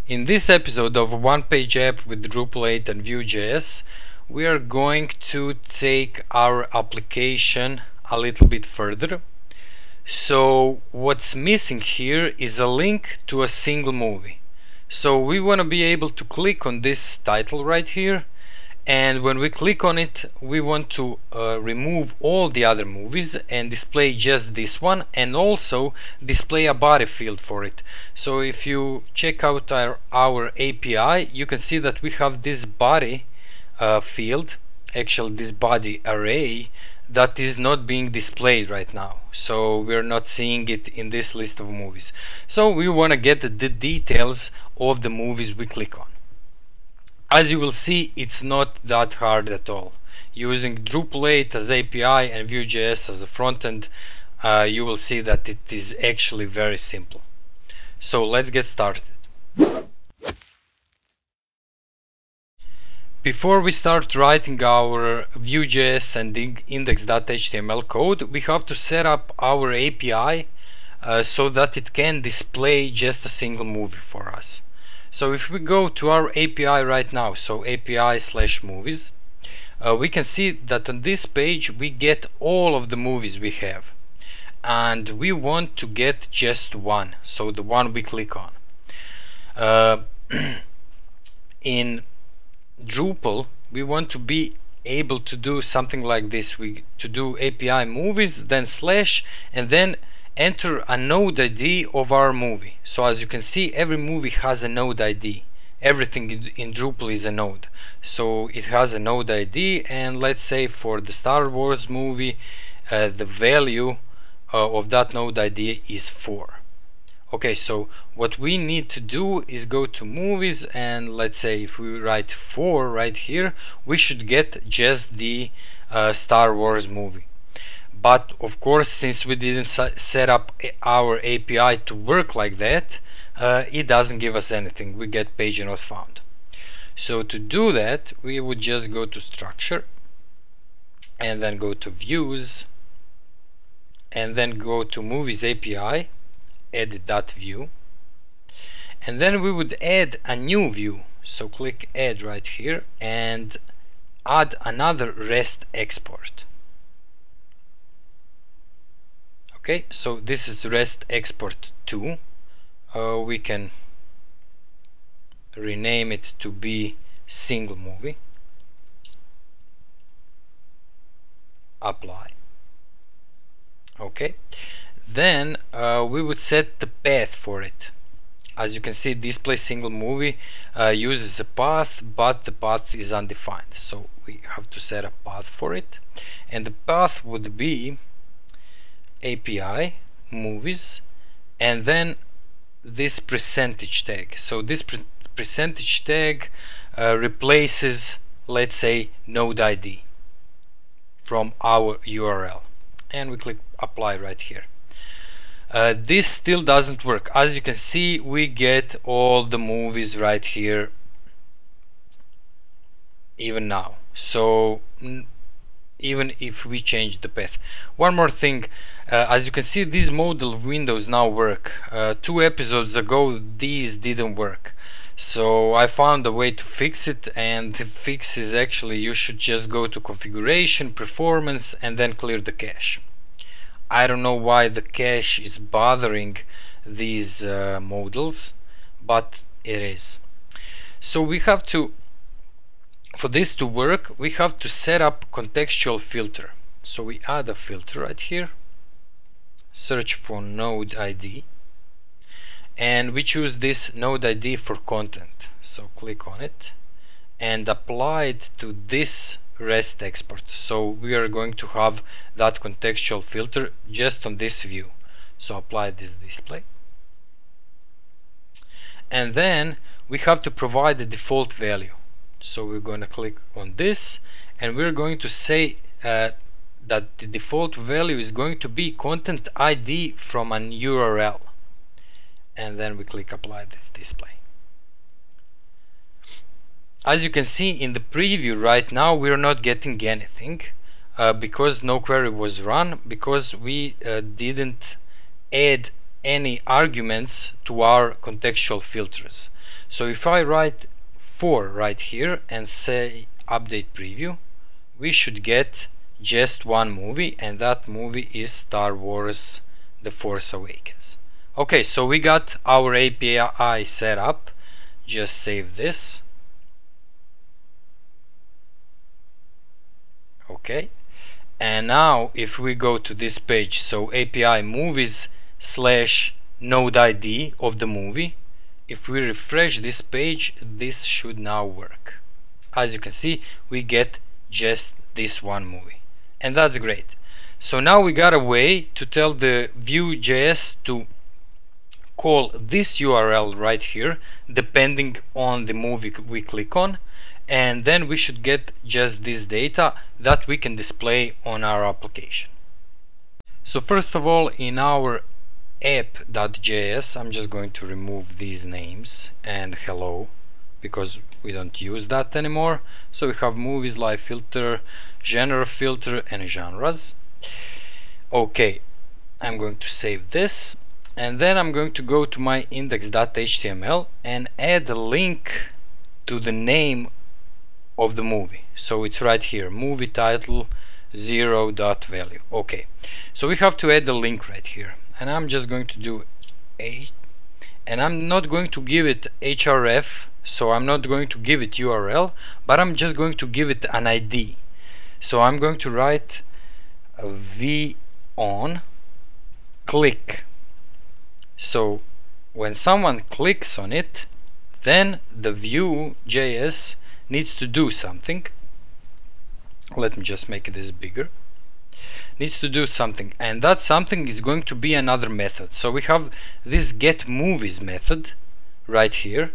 In this episode of a one-page app with Drupal 8 and Vue.js, we are going to take our application a little bit further. So what's missing here is a link to a single movie. So we want to be able to click on this title right here, and when we click on it we want to remove all the other movies and display just this one, and also display a body field for it. So if you check out our API, you can see that we have this body field, actually this body array, that is not being displayed right now, so we're not seeing it in this list of movies. So we want to get the details of the movies we click on. As you will see, it's not that hard at all. Using Drupal 8 as API and Vue.js as a frontend, you will see that it is actually very simple. So let's get started. Before we start writing our Vue.js and index.html code, we have to set up our API so that it can display just a single movie for us. So if we go to our API right now, so API/movies, we can see that on this page we get all of the movies we have, and we want to get just one, so the one we click on. In Drupal we want to be able to do something like this. To do API movies, then slash, and then enter a node ID of our movie. So as you can see, every movie has a node ID. Everything in Drupal is a node, so it has a node ID, and let's say for the Star Wars movie the value of that node ID is 4. Okay, so what we need to do is go to movies, and let's say if we write 4 right here, we should get just the Star Wars movie. But of course, since we didn't set up our API to work like that, it doesn't give us anything. We get page not found. So to do that, we would just go to structure, and then go to views, and then go to movies API, edit that view, and then we would add a new view. So click add right here and add another REST export. Okay, so this is REST export 2. We can rename it to be single movie. Apply. Okay, then we would set the path for it. As you can see, display single movie uses a path, but the path is undefined, so we have to set a path for it, and the path would be API movies and then this percentage tag. So this percentage tag replaces, let's say, node ID from our URL, and we click apply right here. This still doesn't work. As you can see, we get all the movies right here even now, so even if we change the path. One more thing, as you can see, these modal windows now work. 2 episodes ago these didn't work, so I found a way to fix it, and the fix is actually you should just go to configuration, performance, and then clear the cache. I don't know why the cache is bothering these modals, but it is. So we have to, for this to work, we have to set up contextual filter. So we add a filter right here, search for node ID, and we choose this node ID for content. So click on it and apply it to this REST export. So we are going to have that contextual filter just on this view. So apply this display, and then we have to provide the default value. So we're going to click on this, and we're going to say that the default value is going to be content ID from an URL, and then we click apply this display. As you can see in the preview right now, we're not getting anything because no query was run, because we didn't add any arguments to our contextual filters. So if I write 4 right here and say update preview, we should get just one movie, and that movie is Star Wars The Force Awakens. Okay, so we got our API set up. Just save this. Okay, and now if we go to this page, so API movies / node ID of the movie, if we refresh this page, this should now work. As you can see, we get just this one movie, and that's great. So now we got a way to tell the Vue.js to call this URL right here depending on the movie we click on, and then we should get just this data that we can display on our application. So first of all, in our app.js, I'm just going to remove these names and hello, because we don't use that anymore. So we have movies, live filter, genre filter, and genres. Okay, I'm going to save this, and then I'm going to go to my index.html and add a link to the name of the movie. So it's right here, movie title 0.value. Okay, so we have to add a link right here, and I'm just going to do and I'm not going to give it href, so I'm not going to give it URL, but I'm just going to give it an ID. So I'm going to write a v on click. So when someone clicks on it, then the Vue.js needs to do something. Let me just make this bigger. Needs to do something, and that something is going to be another method. So we have this getMovies method right here,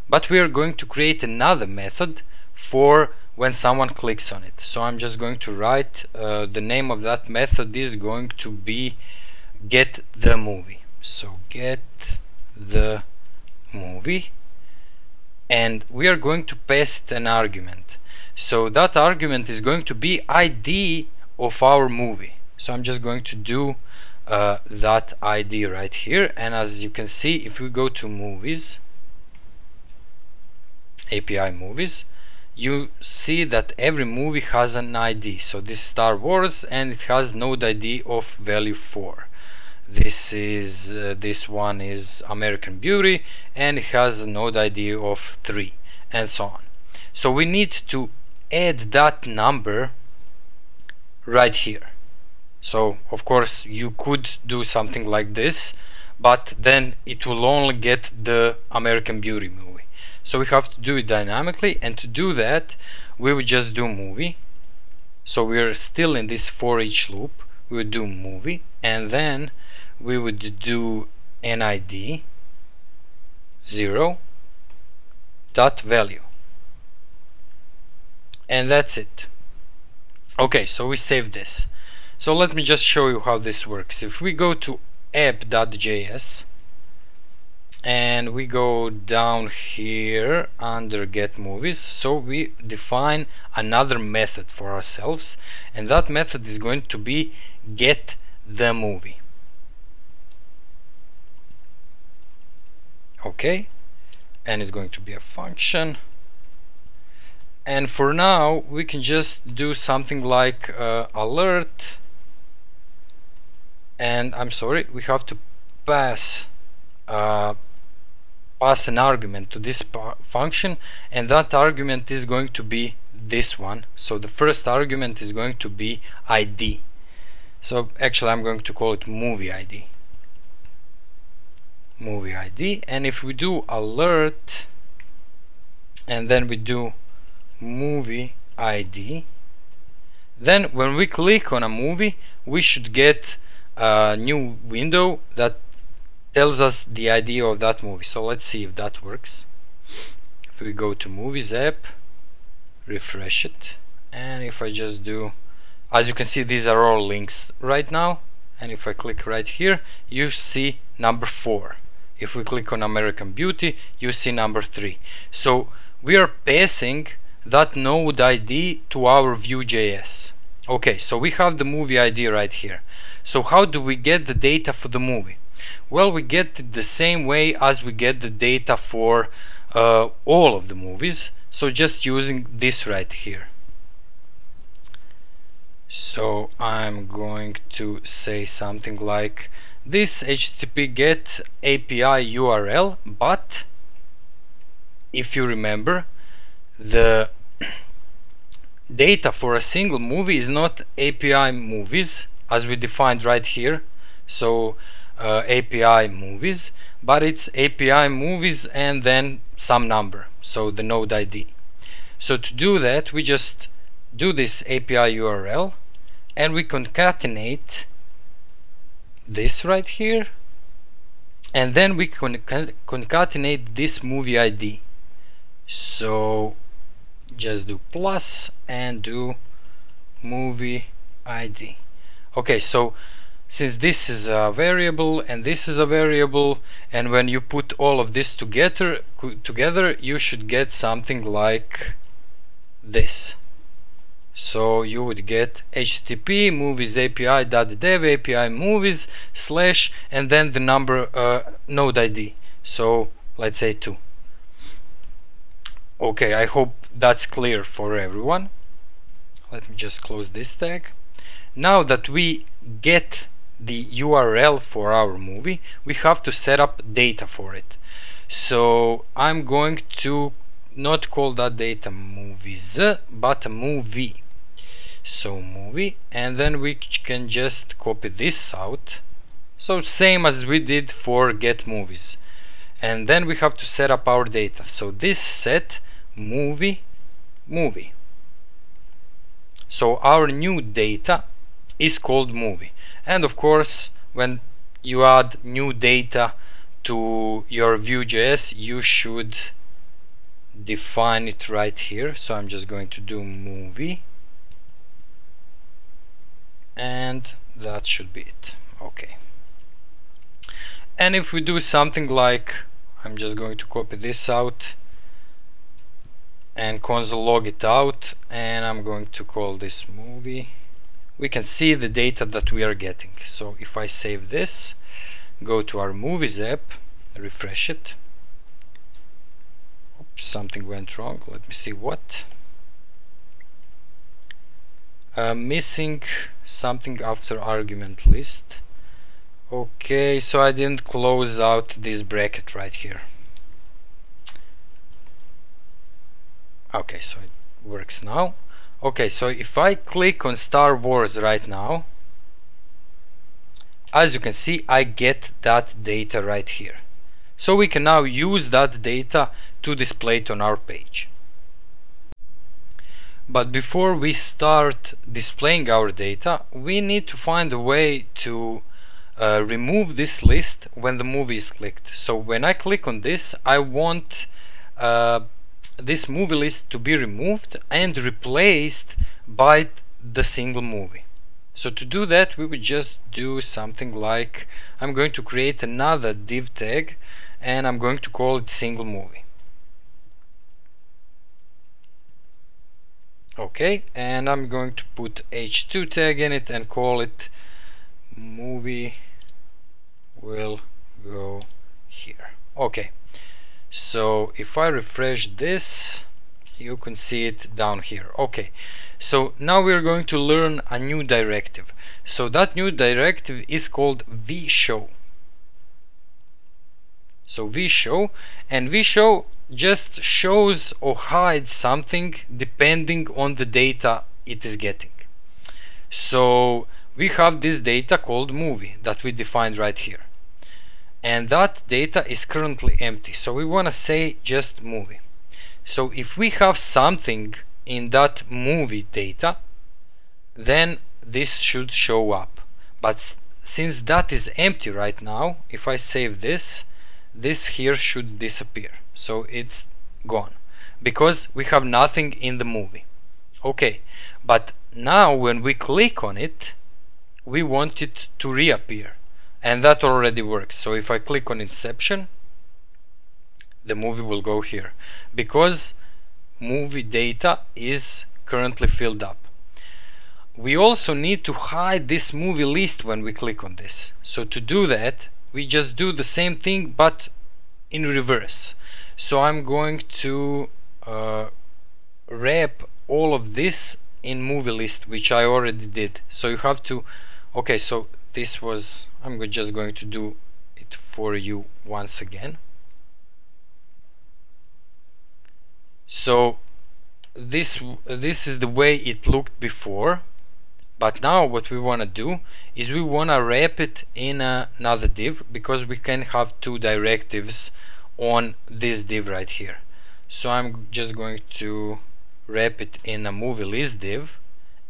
but we are going to create another method for when someone clicks on it. So I'm just going to write the name of that method is going to be getTheMovie. So getTheMovie, and we are going to pass it an argument. So that argument is going to be ID of our movie. So I'm just going to do that ID right here, and as you can see, if we go to movies, API movies, you see that every movie has an ID. So this is Star Wars, and it has node ID of value 4. This is this one is American Beauty, and it has a node ID of 3, and so on. So we need to add that number right here. So of course you could do something like this, but then it will only get the American Beauty movie. So we have to do it dynamically, and to do that we would just do movie. So we're still in this for each loop. We would do movie, and then we would do NID 0.value, and that's it. Okay, so we save this. So let me just show you how this works. If we go to app.js and we go down here under getMovies, so we define another method for ourselves, and that method is going to be getTheMovie. Okay, and it's going to be a function. And for now we can just do something like alert, and I'm sorry, we have to pass an argument to this function, and that argument is going to be this one. So the first argument is going to be ID. So actually I'm going to call it movie ID. Movie ID, and if we do alert and then we do movie ID, then when we click on a movie we should get a new window that tells us the ID of that movie. So let's see if that works. If we go to movies app, refresh it, and if I just do, as you can see, these are all links right now, and if I click right here you see number 4. If we click on American Beauty you see number 3. So we are passing that node ID to our Vue.js. Okay, so we have the movie ID right here. So how do we get the data for the movie? Well, we get it the same way as we get the data for all of the movies, so just using this right here. So I'm going to say something like this HTTP GET API URL, but if you remember, the data for a single movie is not API movies as we defined right here, so API movies, but it's API movies and then some number, so the node ID. So to do that, we just do this API URL and we concatenate this right here, and then we concatenate this movie ID. So just do plus and do movie ID. Okay, so since this is a variable and this is a variable, and when you put all of this together you should get something like this. So you would get HTTP movies API.dev API movies slash and then the number node ID. So let's say 2. Okay, I hope that's clear for everyone. Let me just close this tag. Now that we get the URL for our movie, we have to set up data for it. So I'm going to not call that data movies but a movie. So movie, and then we can just copy this out, so same as we did for get movies, and then we have to set up our data. So this set movie. So our new data is called movie, and of course when you add new data to your Vue.js you should define it right here. So I'm just going to do movie, and that should be it. Okay, and if we do something like, I'm just going to copy this out and console log it out, and I'm going to call this movie, we can see the data that we are getting. So if I save this, go to our movies app, refresh it. Oops, something went wrong. Let me see what. Missing something after argument list. Okay, so I didn't close out this bracket right here. Okay, so it works now. Okay, so if I click on Star Wars right now, as you can see, I get that data right here. So we can now use that data to display it on our page. But before we start displaying our data, we need to find a way to remove this list when the movie is clicked. So when I click on this, I want this movie list to be removed and replaced by the single movie. So to do that, we would just do something like, I'm going to create another div tag and I'm going to call it single movie. Okay, and I'm going to put h2 tag in it and call it movie will go here. Okay, so if I refresh this, you can see it down here. Okay, so now we're going to learn a new directive. So that new directive is called vshow. So vshow, and vshow just shows or hides something depending on the data it is getting. So we have this data called movie that we defined right here, and that data is currently empty, so we want to say just movie. So if we have something in that movie data, then this should show up, but since that is empty right now, if I save this, this here should disappear. So it's gone because we have nothing in the movie. Okay, but now when we click on it, we want it to reappear, and that already works. So if I click on Inception, the movie will go here because movie data is currently filled up. We also need to hide this movie list when we click on this. So to do that, we just do the same thing but in reverse. So I'm going to wrap all of this in movie list, which I already did. So you have to, okay, so this was, I'm just going to do it for you once again. So this is the way it looked before, but now what we want to do is we want to wrap it in another div, because we can have two directives on this div right here. So I'm just going to wrap it in a movie list div,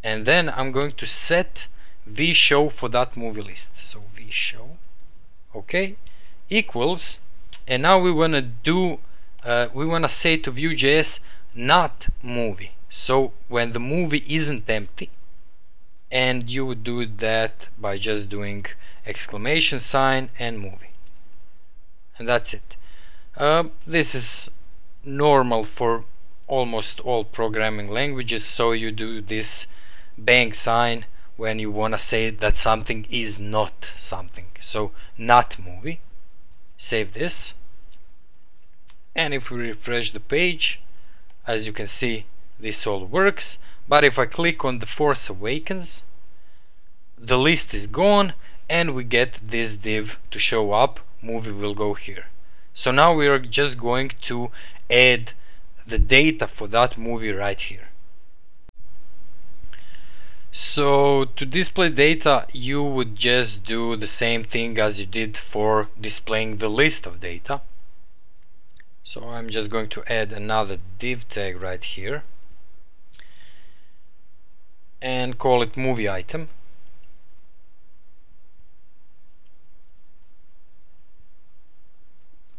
and then I'm going to set vShow for that movie list. So vShow, okay, equals, and now we want to do we want to say to Vue.js not movie. So when the movie isn't empty, and you would do that by just doing exclamation sign and movie, and that's it. This is normal for almost all programming languages, so you do this bang sign when you want to say that something is not something. So not movie. Save this, and if we refresh the page, as you can see, this all works. But if I click on The Force Awakens, the list is gone and we get this div to show up. Movie will go here. So now we are just going to add the data for that movie right here. So to display data, you would just do the same thing as you did for displaying the list of data. So I'm just going to add another div tag right here and call it movie item.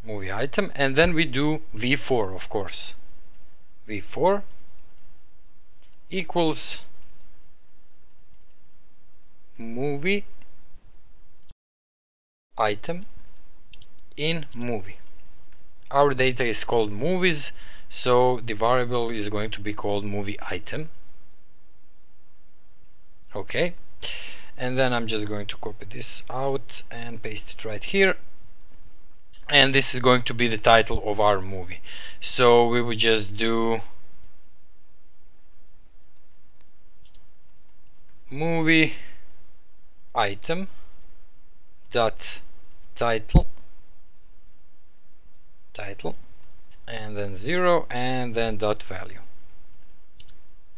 Movie item, and then we do v4, of course. v4 equals movie item in movie. Our data is called movies, so the variable is going to be called movie item. Okay, and then I'm just going to copy this out and paste it right here, and this is going to be the title of our movie. So we would just do movie item dot title, and then 0, and then dot value,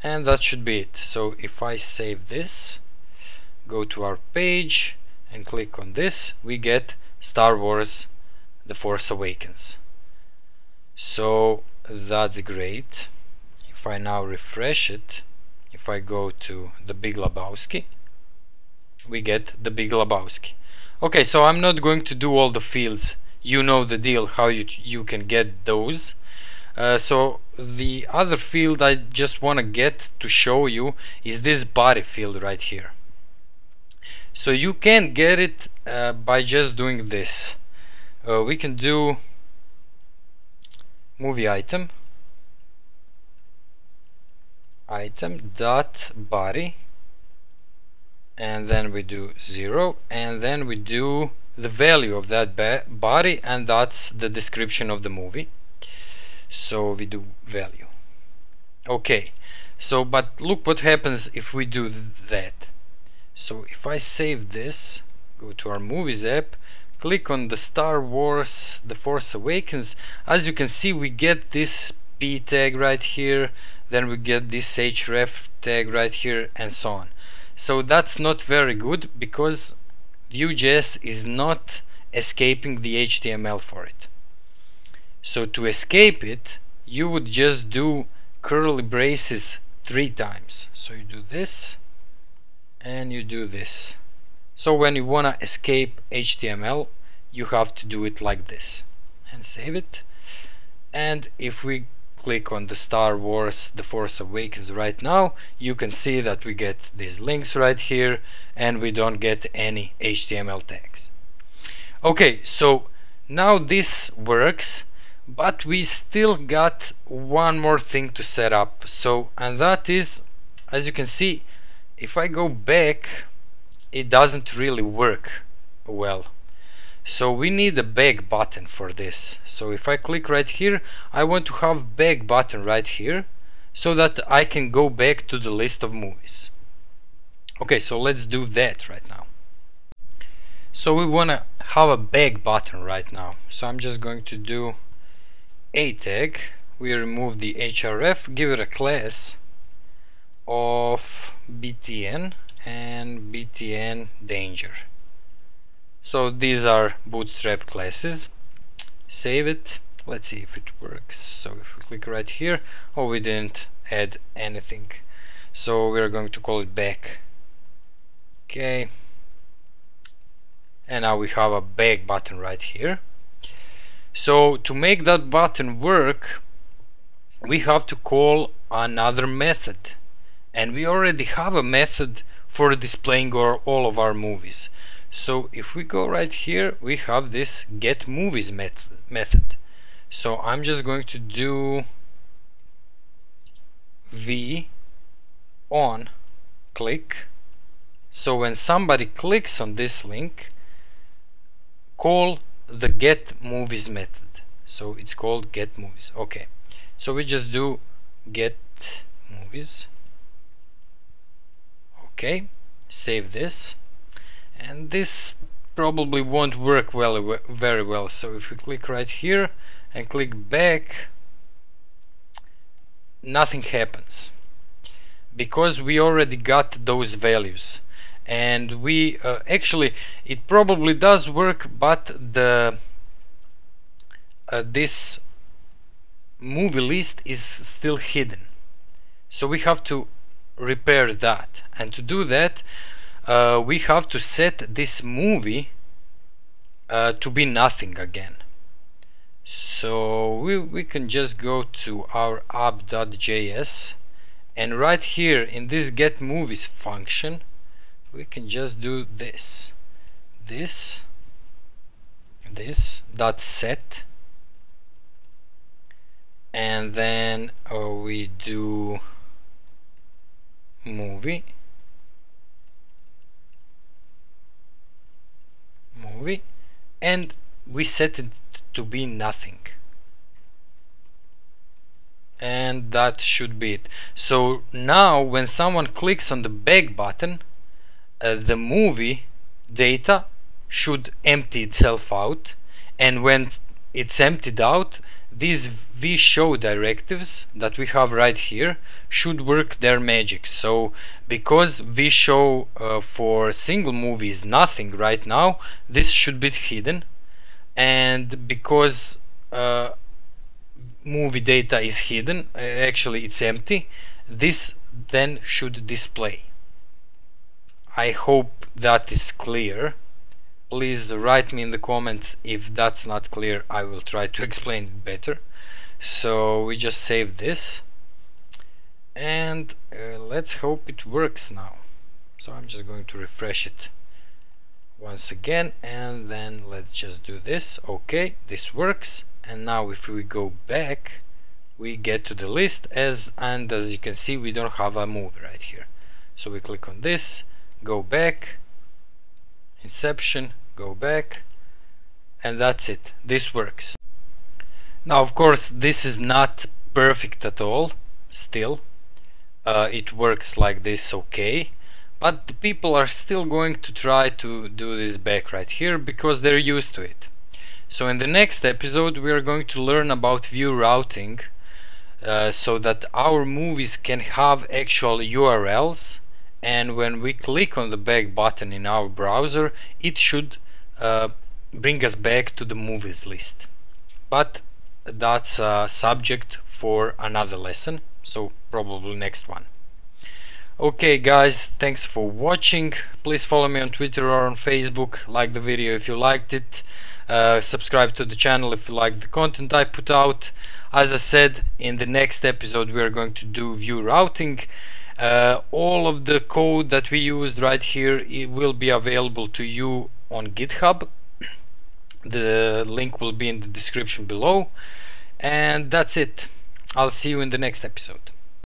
and that should be it. So if I save this, go to our page and click on this, we get Star Wars The Force Awakens. So that's great. If I now refresh it, if I go to The Big Lebowski, we get The Big Lebowski. Okay, so I'm not going to do all the fields. You know the deal, how you can get those. So the other field I just want to get to show you is this body field right here. So you can get it by just doing this. We can do movie item dot body, and then we do 0, and then we do the value of that body, and that's the description of the movie. So we do value. Okay, so but look what happens if we do that. So if I save this, go to our movies app, click on the Star Wars The Force Awakens, as you can see we get this p tag right here, then we get this href tag right here, and so on. So that's not very good, because Vue.js is not escaping the HTML for it. So to escape it, you would just do curly braces 3 times. So you do this and you do this. So when you want to escape HTML, you have to do it like this, and save it. And if we click on the Star Wars The Force Awakens right now, you can see that we get these links right here, and we don't get any HTML tags. Okay, so now this works, but we still got one more thing to set up. So, and that is, as you can see, if I go back, it doesn't really work well. So we need a back button for this. So if I click right here, I want to have back button right here so that I can go back to the list of movies. Okay, so let's do that right now. So we want to have a back button right now. So I'm just going to do a tag. We remove the href, give it a class of btn and btn danger. So these are bootstrap classes. Save it. Let's see if it works. So if we click right here, oh, we didn't add anything. So we're going to call it back. Okay. And now we have a back button right here. So to make that button work, we have to call another method. And we already have a method for displaying all of our movies. So if we go right here, we have this get movies method. So I'm just going to do v on click. So when somebody clicks on this link, call the get movies method. So it's called get movies. Okay. So we just do get movies. Okay. Save this. And this probably won't work very well. So if we click right here and click back, nothing happens because we already got those values. And we actually, it probably does work, but the this movie list is still hidden. So we have to repair that, and to do that we have to set this movie to be nothing again. So we can just go to our app.js, and right here in this get movies function we can just do this dot set, and then we do movie, and we set it to be nothing, and that should be it. So now when someone clicks on the back button, the movie data should empty itself out, and when it's emptied out, these vshow directives that we have right here should work their magic. So because vshow for single movie is nothing right now, this should be hidden, and because movie data is hidden, actually it's empty, this then should display. I hope that is clear. Please write me in the comments if that's not clear. I will try to explain it better. So we just save this, and let's hope it works now. So I'm just going to refresh it once again, and then let's just do this. Okay, this works. And now if we go back, we get to the list, and as you can see, we don't have a movie right here. So we click on this, go back, inception, go back, and that's it. This works. Now of course this is not perfect at all. Still it works like this, okay, but the people are still going to try to do this back right here because they're used to it. So in the next episode we are going to learn about Vue routing, so that our movies can have actual URLs, and when we click on the back button in our browser, it should bring us back to the movies list. But that's a subject for another lesson, so probably next one. Okay guys, thanks for watching. Please follow me on Twitter or on Facebook, like the video if you liked it, subscribe to the channel if you like the content I put out. As I said, in the next episode we are going to do Vue routing. All of the code that we used right here, it will be available to you on GitHub. The link will be in the description below, and that's it. I'll see you in the next episode.